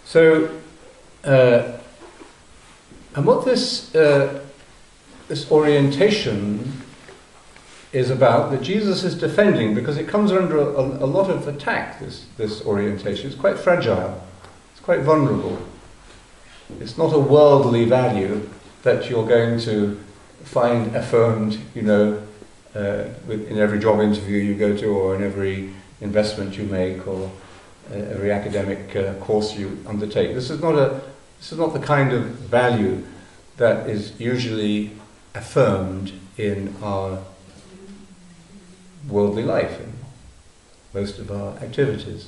So, and what this orientation is about, that Jesus is defending, because it comes under a lot of attack, this orientation. It's quite fragile, it's quite vulnerable. It's not a worldly value that you're going to find affirmed, in every job interview you go to, or in every investment you make, or every academic course you undertake. This is not the kind of value that is usually affirmed in our worldly life, in most of our activities.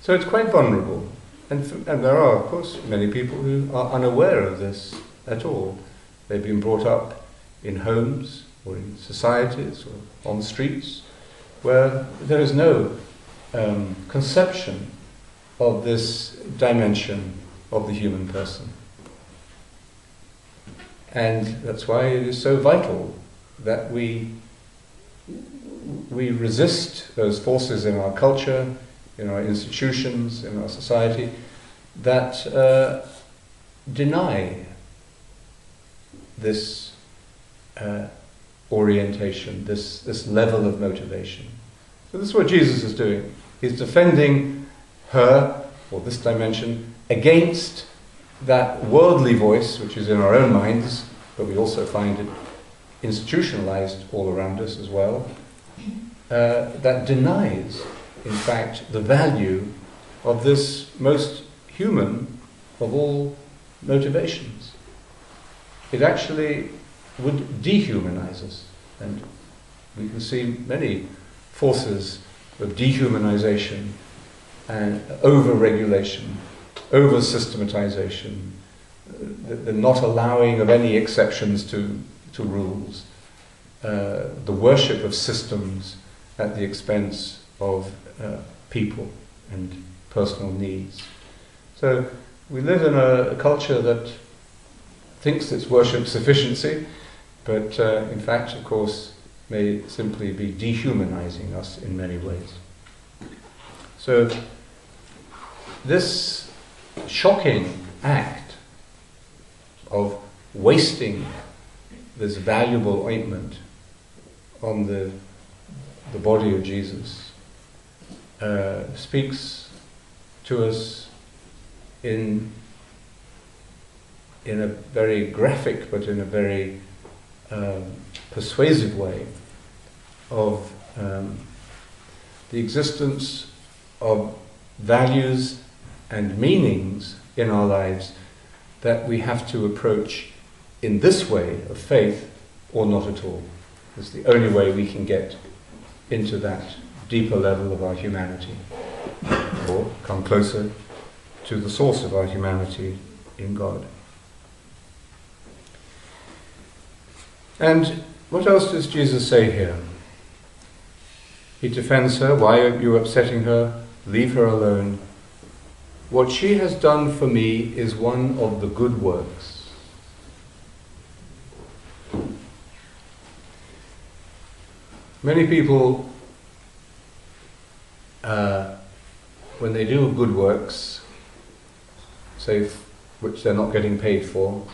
So it's quite vulnerable. And there are, of course, many people who are unaware of this at all. They've been brought up in homes or in societies or on the streets where there is no conception of this dimension of the human person. And that's why it is so vital that we resist those forces in our culture, in our institutions, in our society, that deny this orientation, this level of motivation. So this is what Jesus is doing. He's defending her, or this dimension, against that worldly voice, which is in our own minds, but we also find it institutionalized all around us as well, that denies, in fact, the value of this most human of all motivations. It actually would dehumanize us, and we can see many forces of dehumanization and over-regulation, over-systematization, the not allowing of any exceptions to rules, the worship of systems at the expense of people and personal needs. So we live in a culture that thinks it's worship sufficiency, but in fact, of course, may simply be dehumanizing us in many ways. So this shocking act of wasting this valuable ointment on the body of Jesus speaks to us in a very graphic, but in a very persuasive way, of the existence of values and meanings in our lives that we have to approach in this way of faith, or not at all. It's the only way we can get into that deeper level of our humanity, or come closer to the source of our humanity in God. And what else does Jesus say here? He defends her. Why are you upsetting her? Leave her alone. What she has done for me is one of the good works. Many people, when they do good works, say, which they're not getting paid for,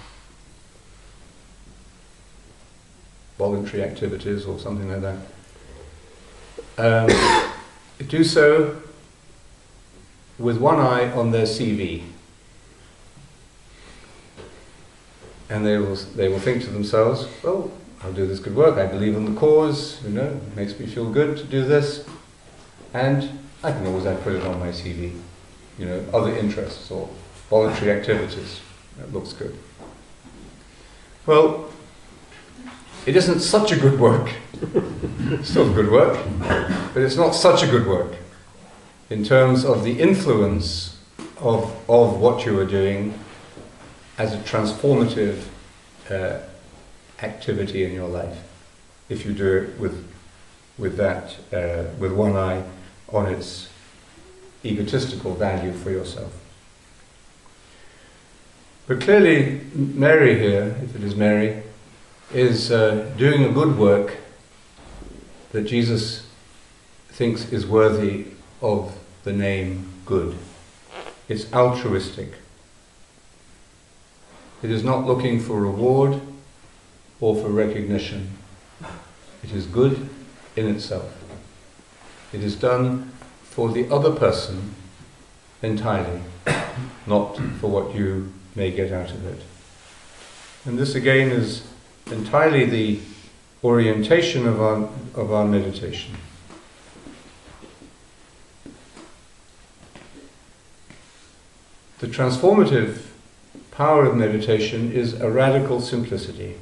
voluntary activities or something like that, do so with one eye on their CV, and they will think to themselves, well, I'll do this good work, I believe in the cause, it makes me feel good to do this, and I can always put it on my CV, other interests or voluntary activities, that looks good. Well, it isn't such a good work. It's still good work, but it's not such a good work in terms of the influence of what you are doing as a transformative activity in your life, if you do it with one eye on its egotistical value for yourself. But clearly Mary here, if it is Mary, is doing a good work that Jesus thinks is worthy of the name good. It's altruistic. It is not looking for reward or for recognition. It is good in itself. It is done for the other person entirely, not for what you may get out of it. And this again is entirely the orientation of our meditation. The transformative power of meditation is a radical simplicity.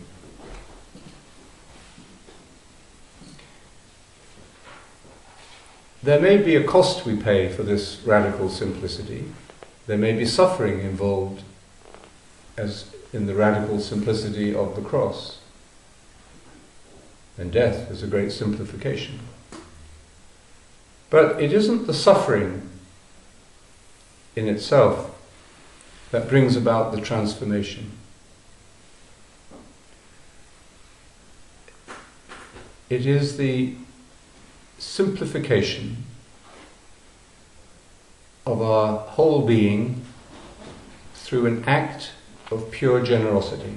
There may be a cost we pay for this radical simplicity. There may be suffering involved, as in the radical simplicity of the cross. And death is a great simplification. But it isn't the suffering in itself that brings about the transformation. It is the simplification of our whole being through an act of pure generosity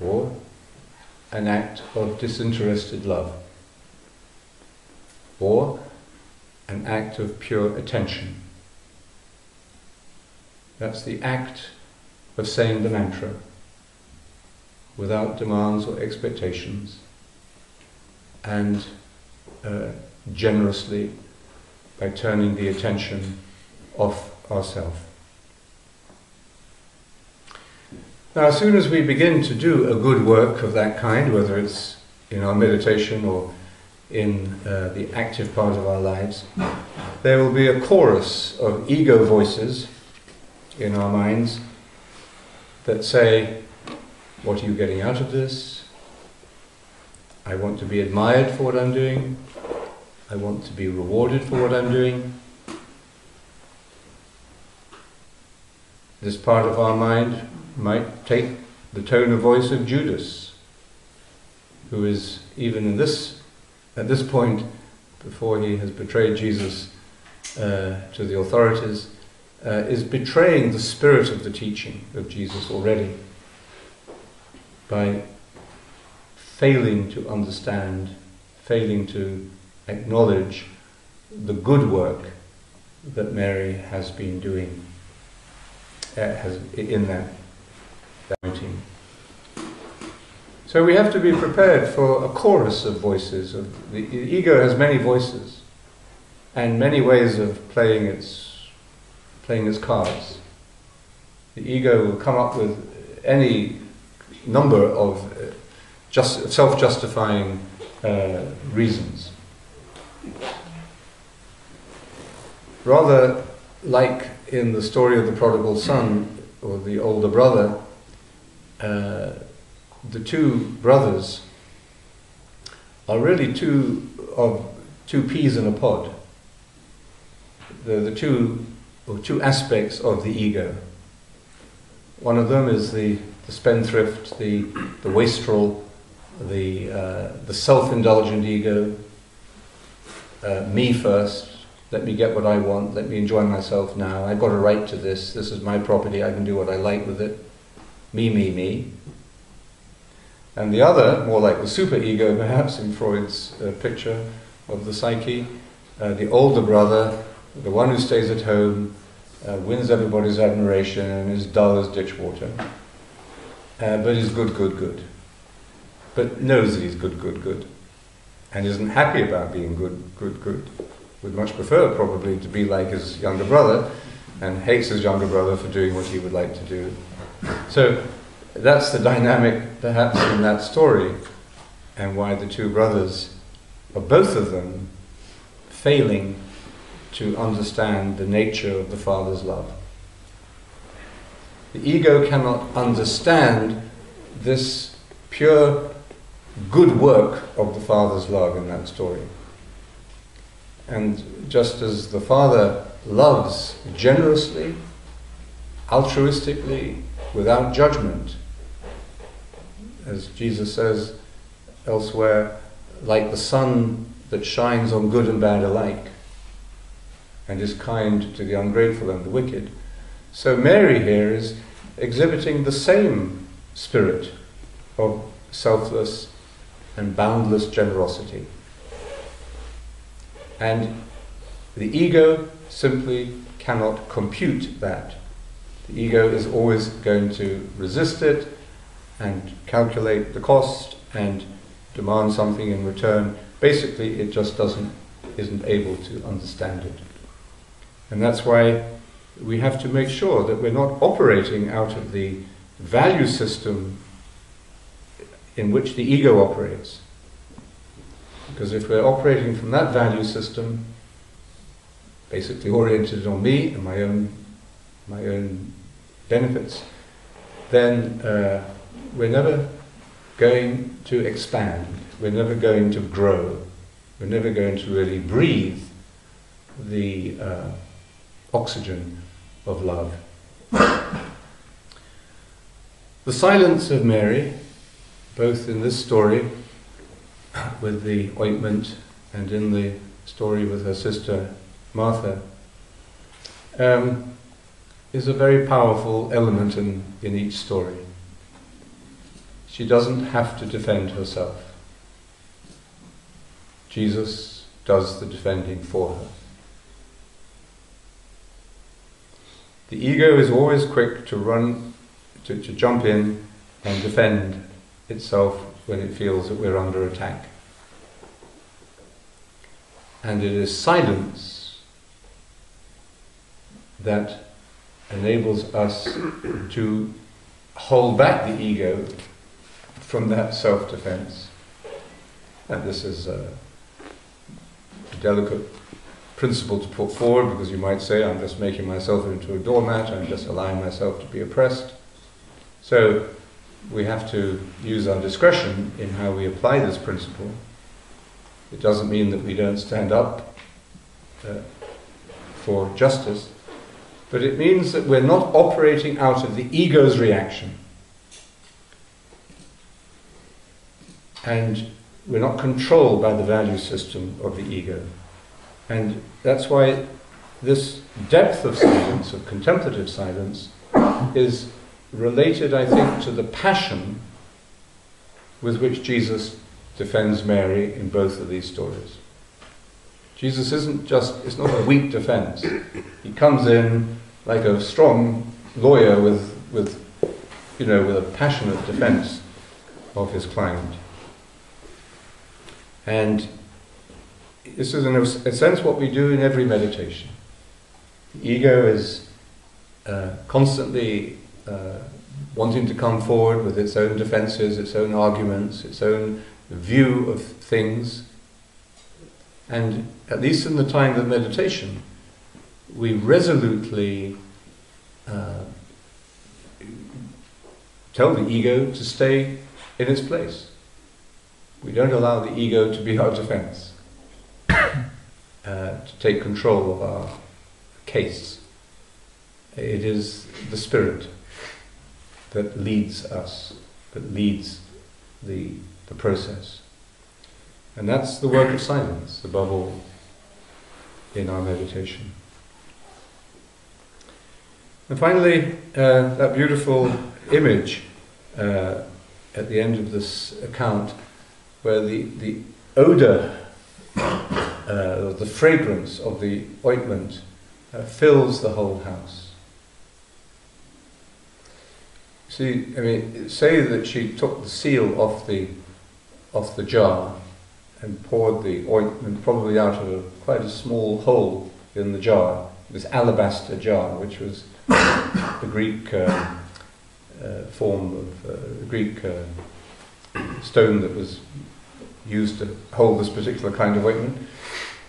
or an act of disinterested love or an act of pure attention. That's the act of saying the mantra without demands or expectations, and generously by turning the attention off ourselves. Now, as soon as we begin to do a good work of that kind, whether it's in our meditation or in the active part of our lives, there will be a chorus of ego voices in our minds that say, what are you getting out of this? I want to be admired for what I'm doing. I want to be rewarded for what I'm doing. This part of our mind might take the tone of voice of Judas, who is even at this point, before he has betrayed Jesus to the authorities, is betraying the spirit of the teaching of Jesus already by failing to understand, failing to acknowledge the good work that Mary has been doing in that anointing. So we have to be prepared for a chorus of voices. The ego has many voices and many ways of playing its cards. The ego will come up with any number of self-justifying reasons. Rather like in the story of the prodigal son or the older brother, the two brothers are really two peas in a pod. They're the two aspects of the ego. One of them is the spendthrift, the wastrel, the self-indulgent ego. Me first. Let me get what I want. Let me enjoy myself now. I've got a right to this. This is my property. I can do what I like with it. Me, me, me. And the other, more like the superego perhaps in Freud's picture of the psyche, the older brother, the one who stays at home, wins everybody's admiration and is dull as ditch water, but is good. But knows that he's good, and isn't happy about being good. Would much prefer probably to be like his younger brother, and hates his younger brother for doing what he would like to do. So that's the dynamic perhaps in that story, and why the two brothers, or both of them, failing to understand the nature of the Father's love. The ego cannot understand this pure good work of the Father's love in that story. And just as the Father loves generously, altruistically, without judgment, as Jesus says elsewhere, like the sun that shines on good and bad alike, and is kind to the ungrateful and the wicked. So Mary here is exhibiting the same spirit of selfless and boundless generosity. And the ego simply cannot compute that. The ego is always going to resist it and calculate the cost and demand something in return. Basically, it just isn't able to understand it. And that's why we have to make sure that we're not operating out of the value system in which the ego operates. Because if we're operating from that value system, basically oriented on me and my own benefits, then we're never going to expand, we're never going to grow, we're never going to really breathe the oxygen of love. The silence of Mary, both in this story with the ointment and in the story with her sister Martha, is a very powerful element in each story. She doesn't have to defend herself. Jesus does the defending for her. The ego is always quick to run, to jump in and defend itself when it feels that we're under attack. And it is silence that enables us to hold back the ego from that self-defense. And this is a delicate principle to put forward, because you might say, I'm just making myself into a doormat, I'm just allowing myself to be oppressed. So we have to use our discretion in how we apply this principle. It doesn't mean that we don't stand up for justice, but it means that we're not operating out of the ego's reaction. And we're not controlled by the value system of the ego. And that's why this depth of silence, of contemplative silence, is related, I think, to the passion with which Jesus defends Mary in both of these stories. Jesus it's not a weak defense. He comes in like a strong lawyer with a passionate defense of his client. And this is in a sense what we do in every meditation. The ego is constantly wanting to come forward with its own defenses, its own arguments, its own view of things. And at least in the time of meditation, we resolutely tell the ego to stay in its place. We don't allow the ego to be our defense, to take control of our case. It is the spirit that leads us, that leads the process. And that's the work of silence, above all, in our meditation. And finally, that beautiful image at the end of this account, where the odour, the fragrance of the ointment fills the whole house. See, say that she took the seal off the jar and poured the ointment probably out of quite a small hole in the jar, this alabaster jar, which was the Greek form of Greek stone that was used to hold this particular kind of ointment.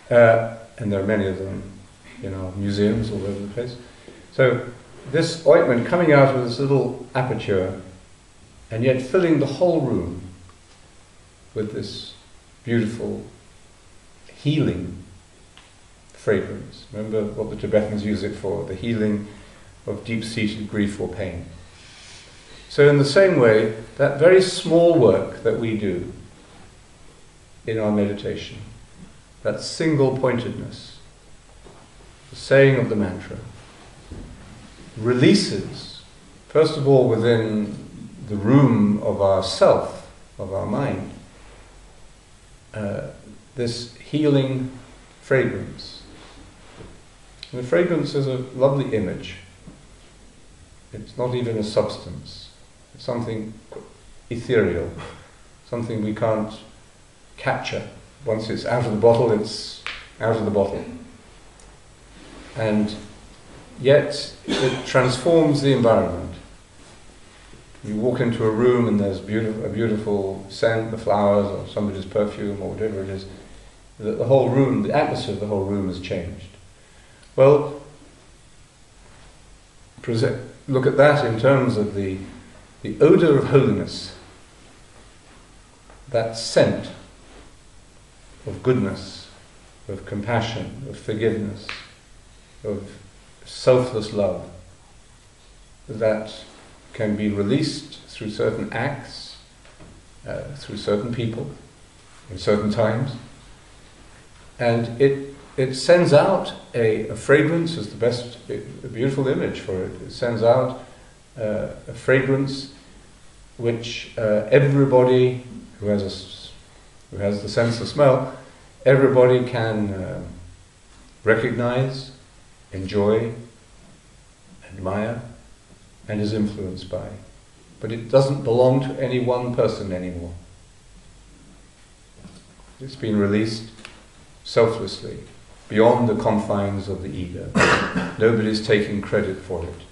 And there are many of them in our museums all over the place. So this ointment coming out of this little aperture and yet filling the whole room with this beautiful healing fragrance. Remember what the Tibetans use it for, the healing of deep-seated grief or pain. So in the same way, that very small work that we do in our meditation, that single-pointedness, the saying of the mantra, releases, first of all within the room of our self, of our mind, this healing fragrance. And the fragrance is a lovely image. It's not even a substance. It's something ethereal, something we can't capture. Once it's out of the bottle, it's out of the bottle. And yet it transforms the environment. You walk into a room and there's a beautiful scent, the flowers or somebody's perfume or whatever it is. The whole room, the atmosphere of the whole room has changed. Well, look at that in terms of the odour of holiness, that scent of goodness, of compassion, of forgiveness, of selfless love, that can be released through certain acts, through certain people, in certain times, and it sends out a fragrance. Is a beautiful image for it. It sends out a fragrance which everybody who has the sense of smell, everybody can recognize, enjoy, admire, and is influenced by. But it doesn't belong to any one person anymore. It's been released selflessly, beyond the confines of the ego. Nobody's taking credit for it.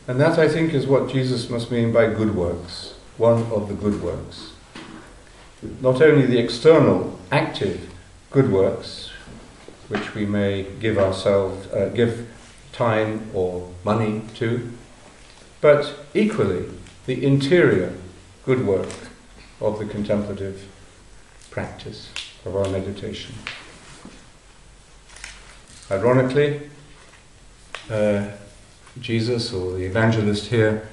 And that, I think, is what Jesus must mean by good works, one of the good works. Not only the external, active good works, which we may give ourselves, give time or money to, but equally the interior good work of the contemplative practice of our meditation. Ironically, Jesus, or the evangelist here,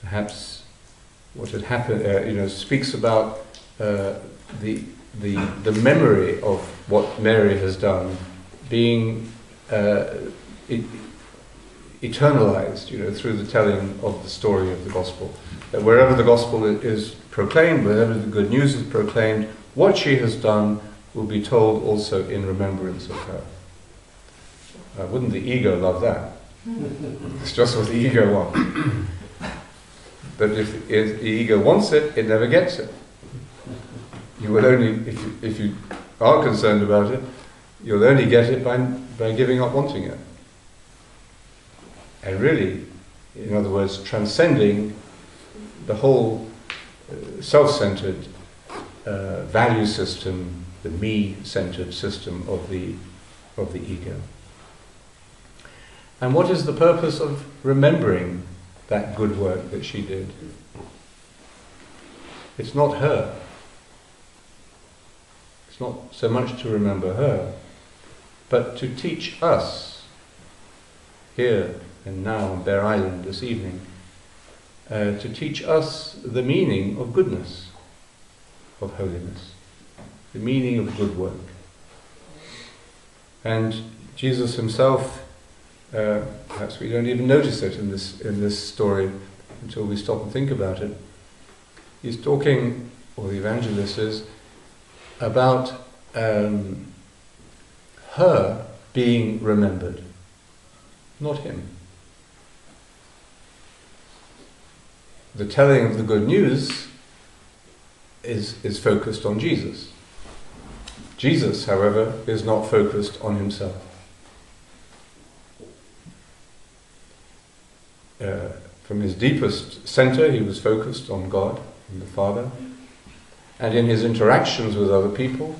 perhaps what had happened, speaks about the memory of what Mary has done being eternalized, through the telling of the story of the gospel. That wherever the gospel is proclaimed, wherever the good news is proclaimed, what she has done will be told also in remembrance of her. Wouldn't the ego love that? It's just what the ego wants. But if the ego wants it, it never gets it. You will only, if you are concerned about it, you'll only get it by giving up wanting it. And really, in other words, transcending the whole self-centered value system, the me-centered system of the ego. And what is the purpose of remembering that good work that she did? It's not her. It's not so much to remember her, but to teach us here and now on Bere Island this evening, to teach us the meaning of goodness, of holiness, the meaning of good work. And Jesus himself, perhaps we don't even notice it in this story until we stop and think about it. He's talking, or the evangelist is, about her being remembered, not him. The telling of the good news is focused on Jesus. Jesus, however, is not focused on himself. From his deepest center, he was focused on God and the Father. And in his interactions with other people,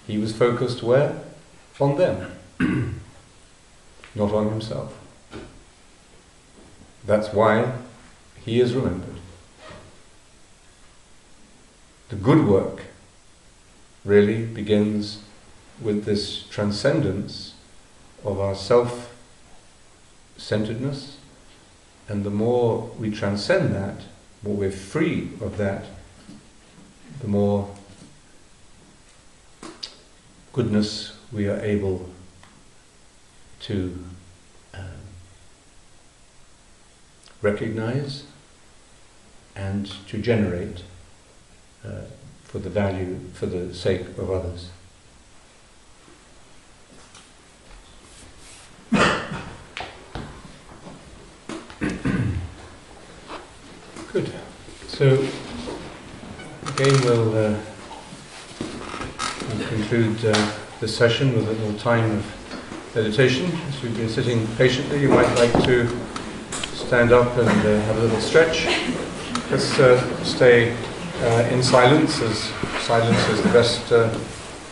he was focused where? On them, not on himself. That's why he is remembered. The good work really begins with this transcendence of our self-centeredness, and the more we transcend that, the more we're free of that, the more goodness we are able to recognize and to generate for the value, for the sake of others. Good. So again we'll conclude this session with a little time of meditation. As we've been sitting patiently, you might like to stand up and have a little stretch. Let's stay in silence, as silence is the best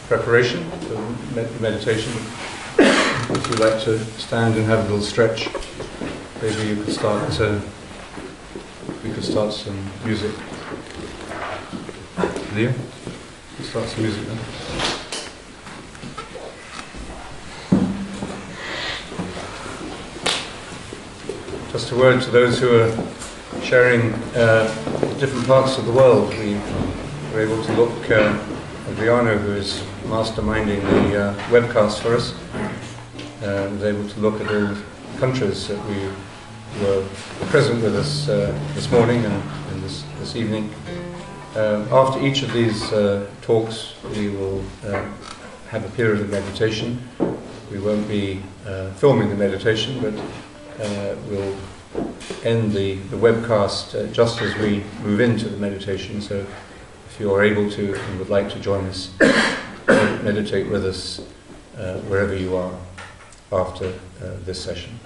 preparation for meditation. If you'd like to stand and have a little stretch, maybe you could start. We could start some music. Leo, start some music then. Just a word to those who are sharing different parts of the world. We were able to look at Adriano, who is masterminding the webcast for us, was able to look at all the countries that we were present with us this morning and this evening. After each of these talks, we will have a period of meditation. We won't be filming the meditation, but we'll end the webcast just as we move into the meditation. So if you are able to and would like to join us, meditate with us wherever you are after this session.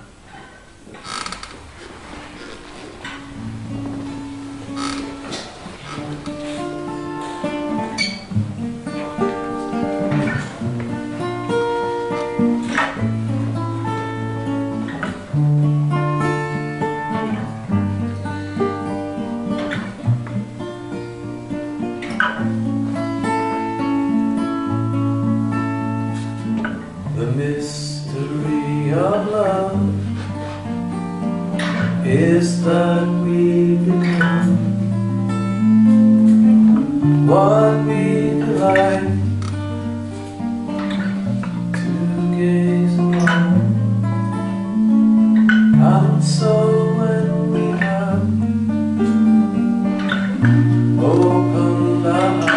Is that we become what we delight to gaze upon, and so when we have opened our eyes,